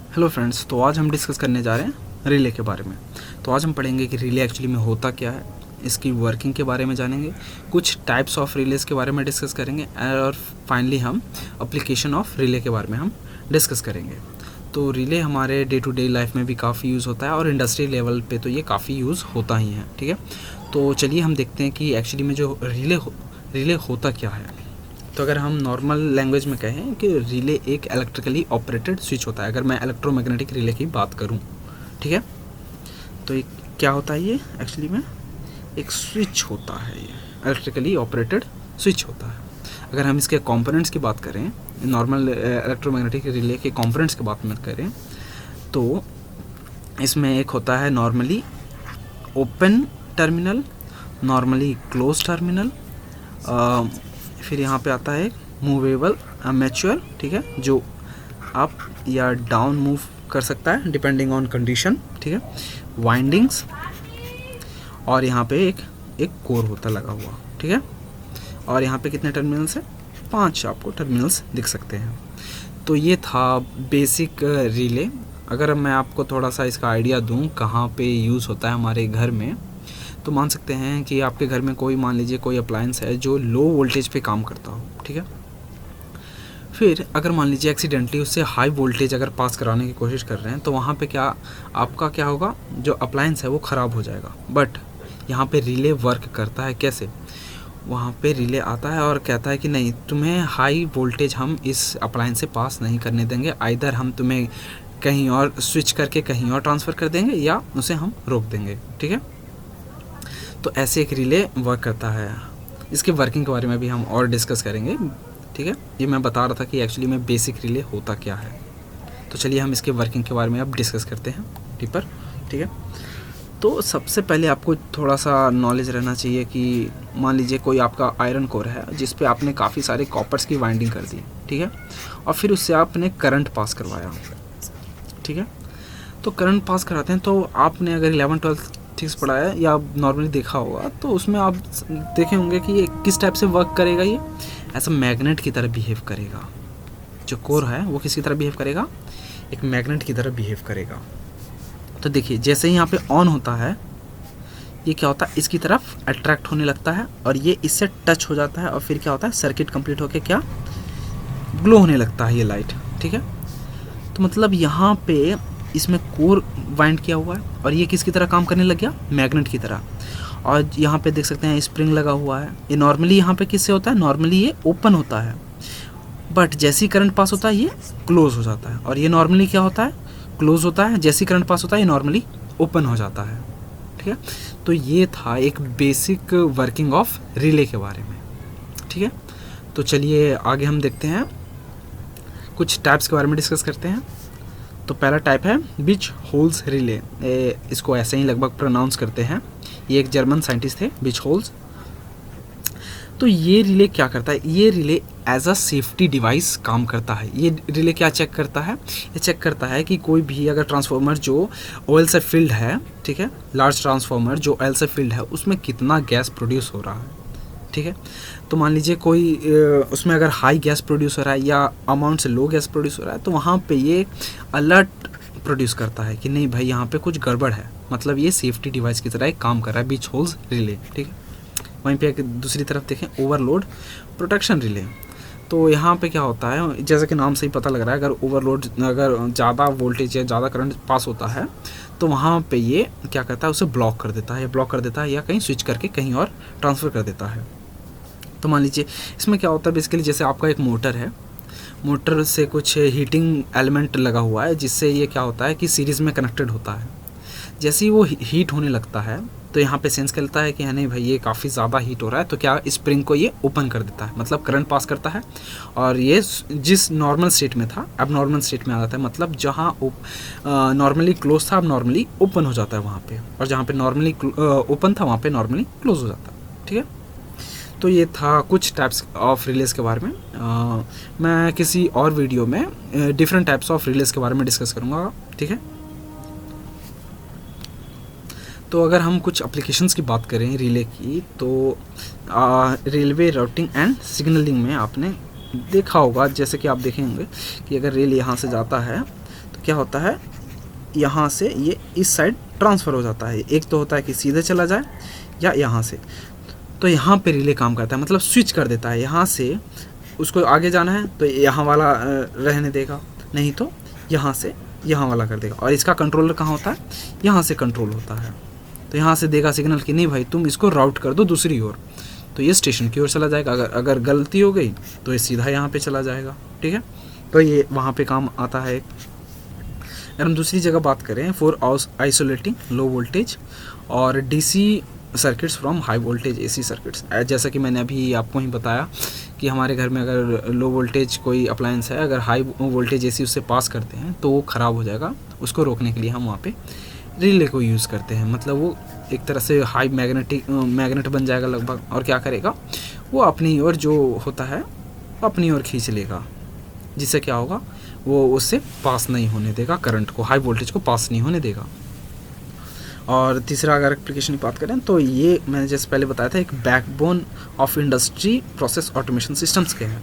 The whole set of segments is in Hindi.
हेलो फ्रेंड्स, तो आज हम डिस्कस करने जा रहे हैं रिले के बारे में। तो आज हम पढ़ेंगे कि रिले एक्चुअली में होता क्या है, इसकी वर्किंग के बारे में जानेंगे, कुछ टाइप्स ऑफ रिलेज के बारे में डिस्कस करेंगे और फाइनली हम एप्लीकेशन ऑफ रिले के बारे में हम डिस्कस करेंगे। तो रिले हमारे डे टू डे लाइफ में भी काफ़ी यूज़ होता है और इंडस्ट्री लेवल पे तो ये काफ़ी यूज़ होता ही है। ठीक है, तो चलिए हम देखते हैं कि एक्चुअली में जो रिले होता क्या है। तो अगर हम नॉर्मल लैंग्वेज में कहें कि रिले एक इलेक्ट्रिकली ऑपरेटेड स्विच होता है, अगर मैं इलेक्ट्रोमैग्नेटिक रिले की बात करूं, ठीक है। तो ये क्या होता है, ये एक्चुअली में एक स्विच होता है, ये इलेक्ट्रिकली ऑपरेटेड स्विच होता है। अगर हम इसके कंपोनेंट्स की बात करें, नॉर्मल इलेक्ट्रोमैग्नेटिक रिले के कंपोनेंट्स की बात में करें, तो इसमें एक होता है normally open terminal, normally close terminal, फिर यहाँ पे आता है मूवेबल आर्मेचर, ठीक है, जो अप या डाउन मूव कर सकता है डिपेंडिंग ऑन कंडीशन, ठीक है, वाइंडिंग्स, और यहाँ पे एक कोर होता लगा हुआ, ठीक है। और यहाँ पे कितने टर्मिनल्स हैं, 5 आपको टर्मिनल्स दिख सकते हैं। तो ये था बेसिक रिले। अगर मैं आपको थोड़ा सा इसका आइडिया दूँ कहाँ पे यूज़ होता है हमारे घर में, तो मान सकते हैं कि आपके घर में कोई, मान लीजिए कोई अप्लायंस है जो लो वोल्टेज पे काम करता हो, ठीक है। फिर अगर मान लीजिए एक्सीडेंटली उससे हाई वोल्टेज अगर पास कराने की कोशिश कर रहे हैं, तो वहाँ पे आपका क्या होगा, जो अप्लायंस है वो ख़राब हो जाएगा। बट यहाँ पे रिले वर्क करता है कैसे, वहाँ पे रिले आता है और कहता है कि नहीं, तुम्हें हाई वोल्टेज हम इस अप्लायंस से पास नहीं करने देंगे, आइदर हम तुम्हें कहीं और स्विच करके कहीं और ट्रांसफ़र कर देंगे या उसे हम रोक देंगे, ठीक है। तो ऐसे एक रिले वर्क करता है। इसके वर्किंग के बारे में भी हम और डिस्कस करेंगे, ठीक है। ये मैं बता रहा था कि एक्चुअली में बेसिक रिले होता क्या है। तो चलिए हम इसके वर्किंग के बारे में अब डिस्कस करते हैं डीपर, ठीक है। तो सबसे पहले आपको थोड़ा सा नॉलेज रहना चाहिए कि मान लीजिए कोई आपका आयरन कोर है जिस पे आपने काफ़ी सारे कॉपर्स की वाइंडिंग कर दी, ठीक है, और फिर उससे आपने करंट पास करवाया, ठीक है। तो करंट पास कराते हैं, तो आपने अगर 11-12 ठीक से पढ़ा है या नॉर्मली देखा होगा, तो उसमें आप देखे होंगे कि ये किस टाइप से वर्क करेगा। ये ऐसा मैग्नेट की तरह बिहेव करेगा। जो कोर है वो किसकी तरह बिहेव करेगा, एक मैग्नेट की तरह बिहेव करेगा। तो देखिए, जैसे ही यहाँ पे ऑन होता है, ये क्या होता है, इसकी तरफ अट्रैक्ट होने लगता है और ये इससे टच हो जाता है, और फिर क्या होता है, सर्किट कंप्लीट होकर क्या ग्लो होने लगता है ये लाइट, ठीक है। तो मतलब यहाँ पे इसमें कोर वाइंड किया हुआ है और ये किसकी तरह काम करने लग गया, मैग्नेट की तरह। और यहाँ पे देख सकते हैं स्प्रिंग लगा हुआ है। ये नॉर्मली यहाँ पे किससे होता है, नॉर्मली ये ओपन होता है, बट जैसे ही करंट पास होता है ये क्लोज हो जाता है। और ये नॉर्मली क्या होता है, क्लोज होता है, जैसे ही करंट पास होता है ये नॉर्मली ओपन हो जाता है, ठीक है। तो ये था एक बेसिक वर्किंग ऑफ रिले के बारे में, ठीक है। तो चलिए आगे हम देखते हैं, कुछ टाइप्स के बारे में डिस्कस करते हैं। तो पहला टाइप है बिच होल्स रिले। इसको ऐसे ही लगभग प्रोनाउंस करते हैं। ये एक जर्मन साइंटिस्ट थे, बिच होल्स। तो ये रिले क्या करता है, ये relay as a safety device काम करता है। ये रिले क्या चेक करता है, ये चेक करता है कि कोई भी अगर ट्रांसफार्मर जो ऑयल से फिल्ड है, ठीक है, लार्ज ट्रांसफार्मर जो ऑयल से फिल्ड है, उसमें कितना गैस प्रोड्यूस हो रहा है, ठीक है। तो मान लीजिए कोई उसमें अगर हाई गैस प्रोड्यूस हो रहा है या अमाउंट से लो गैस प्रोड्यूस हो रहा है, तो वहाँ पे ये अलर्ट प्रोड्यूस करता है कि नहीं भाई, यहाँ पे कुछ गड़बड़ है। मतलब ये सेफ्टी डिवाइस की तरह एक काम कर रहा है, बिच होल्स रिले, ठीक है। वहीं पे एक दूसरी तरफ देखें, ओवरलोड प्रोटेक्शन रिले। तो यहाँ पे क्या होता है, जैसे कि नाम से ही पता लग रहा है, अगर ओवरलोड, अगर ज़्यादा वोल्टेज या ज़्यादा करंट पास होता है, तो वहाँ पे ये क्या करता है, उसे ब्लॉक कर देता है, या कहीं स्विच करके कहीं और ट्रांसफ़र कर देता है। तो मान लीजिए इसमें क्या होता है, बेसिकली जैसे आपका एक मोटर है, मोटर से कुछ हीटिंग एलिमेंट लगा हुआ है, जिससे ये क्या होता है कि सीरीज़ में कनेक्टेड होता है। जैसे ही वो हीट होने लगता है, तो यहाँ पे सेंस करता है कि नहीं भाई, ये काफ़ी ज़्यादा हीट हो रहा है, तो क्या स्प्रिंग को ये ओपन कर देता है, मतलब करंट पास करता है, और ये जिस नॉर्मल स्टेट में था अब नॉर्मल स्टेट में आ जाता है। मतलब जहाँ नॉर्मली क्लोज था अब नॉर्मली ओपन हो जाता है वहाँ पे, और जहाँ पे नॉर्मली ओपन था वहाँ पे नॉर्मली क्लोज हो जाता है, ठीक है। तो ये था कुछ टाइप्स ऑफ रिलेज के बारे में। मैं किसी और वीडियो में डिफरेंट टाइप्स ऑफ रिलेज के बारे में डिस्कस करूँगा, ठीक है। तो अगर हम कुछ एप्लीकेशंस की बात करें रिले की, तो रेलवे राउटिंग एंड सिग्नलिंग में आपने देखा होगा, जैसे कि आप देखेंगे कि अगर रेल यहाँ से जाता है, तो तो क्या होता है, यहाँ से ये इस साइड ट्रांसफ़र हो जाता है। एक तो होता है कि सीधे चला जाए या यहाँ से, तो यहाँ पे रिले काम करता है, मतलब स्विच कर देता है। यहाँ से उसको आगे जाना है तो यहाँ वाला रहने देगा, नहीं तो यहाँ से यहाँ वाला कर देगा। और इसका कंट्रोलर कहाँ होता है, यहाँ से कंट्रोल होता है। तो यहाँ से देगा सिग्नल कि नहीं भाई तुम इसको राउट कर दो दूसरी ओर, तो ये स्टेशन की ओर चला जाएगा। अगर गलती हो गई तो ये सीधा यहाँ पे चला जाएगा, ठीक है। तो ये वहाँ पे काम आता है। अगर हम दूसरी जगह बात करें, फॉर आइसोलेटिंग लो वोल्टेज और DC circuits from high voltage AC circuits, जैसा कि मैंने अभी आपको ही बताया कि हमारे घर में अगर लो वोल्टेज कोई अप्लायंस है, अगर हाई वोल्टेज एसी उससे पास करते हैं तो वो ख़राब हो जाएगा। उसको रोकने के लिए हम वहाँ पे रिले को यूज़ करते हैं। मतलब वो एक तरह से हाई मैग्नेट बन जाएगा लगभग, और क्या करेगा वो अपनी ओर जो होता है अपनी ओर खींच लेगा, जिससे क्या होगा वो उससे पास नहीं होने देगा, करंट को, हाई वोल्टेज को पास नहीं होने देगा। और तीसरा अगर एप्लीकेशन की बात करें तो ये मैंने जैसे पहले बताया था, एक backbone of industry process automation systems के हैं,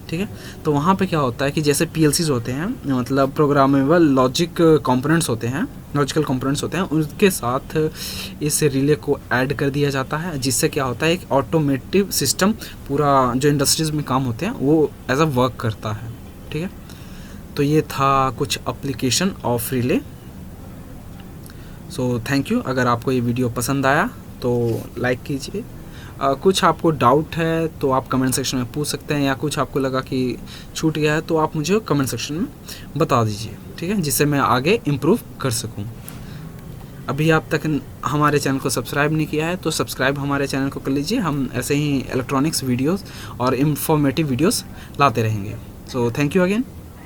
ठीक है। तो वहाँ पे क्या होता है कि जैसे PLCs होते हैं, मतलब प्रोग्रामेबल लॉजिक कंपोनेंट्स होते हैं, लॉजिकल कंपोनेंट्स होते हैं, उनके साथ इस रिले को ऐड कर दिया जाता है, जिससे क्या होता है एक ऑटोमेटिव सिस्टम पूरा जो इंडस्ट्रीज़ में काम होते हैं वो एज अ वर्क करता है, ठीक है। तो ये था कुछ application of relay. So thank you. अगर आपको ये वीडियो पसंद आया तो लाइक कीजिए। कुछ आपको डाउट है तो आप कमेंट सेक्शन में पूछ सकते हैं, या कुछ आपको लगा कि छूट गया है तो आप मुझे कमेंट सेक्शन में बता दीजिए, ठीक है, जिससे मैं आगे इम्प्रूव कर सकूं। अभी आप तक हमारे चैनल को सब्सक्राइब नहीं किया है तो सब्सक्राइब हमारे चैनल को कर लीजिए। हम ऐसे ही इलेक्ट्रॉनिक्स वीडियोस और इंफॉर्मेटिव वीडियोस लाते रहेंगे। So thank you again.